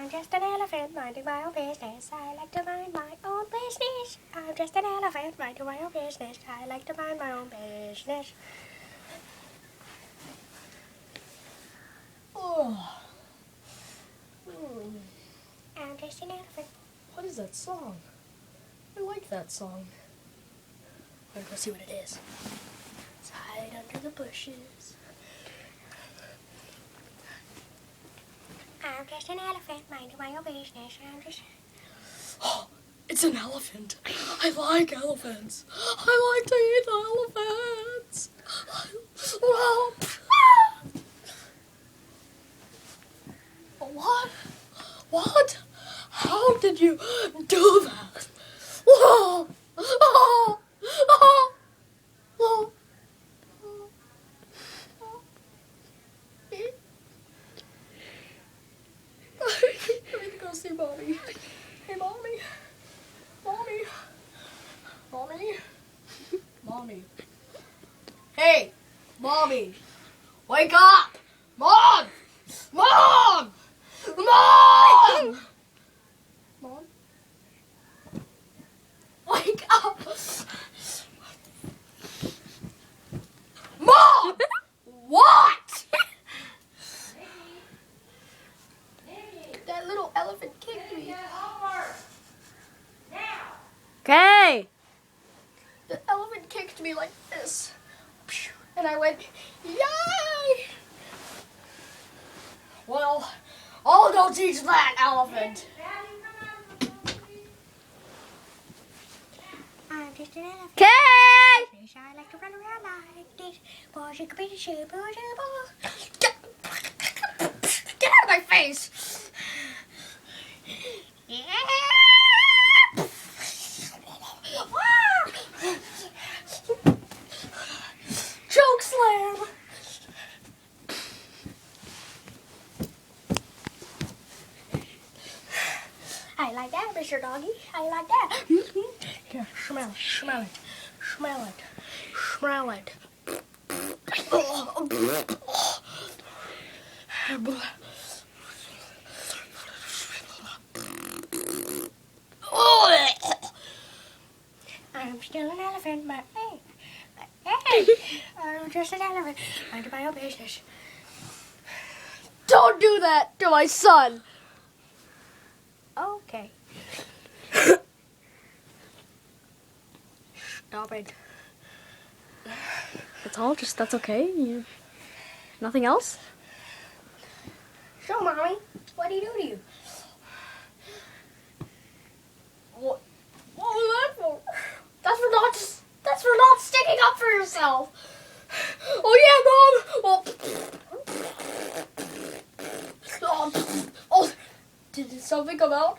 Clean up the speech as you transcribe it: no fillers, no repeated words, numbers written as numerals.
I'm just an elephant minding my own business. I like to mind my own business. I'm just an elephant minding my own business. I like to mind my own business. Oh. I'm just an elephant. What is that song? I like that song. I'm gonna go see what it is. Let's hide under the bushes. I'm just an elephant minding my own business. I'm just... Oh, it's an elephant. I like elephants. I like to eat the elephants. Well, what? What? How did you do that? Whoa! Oh! Oh! Oh! I need to go see Mommy. Hey, Mommy. Mommy. Mommy. Mommy. Hey, Mommy. Wake up! Mom! Mom! Mom! Mom? Wake up! Mom! What? That little elephant kicked me. Okay. The elephant kicked me like this. And I went, yay! Well, I'll go teach that elephant. I'm just an elephant. Okay. I like to run around like this. Push a bit of shit, push a ball. Get out of my face! Choke slam! I like that, Mr. Doggy. I like that. Here, smell it, smell it, smell it, smell it. I'm still an elephant, but hey, I'm just an elephant. Mind my own business. Don't do that to my son! Okay. Stop it. That's all. That's okay. Nothing else. So, Mommy, what do you do to you? What was that for? That's for not sticking up for yourself. Oh yeah, Mom. Oh, did something come out?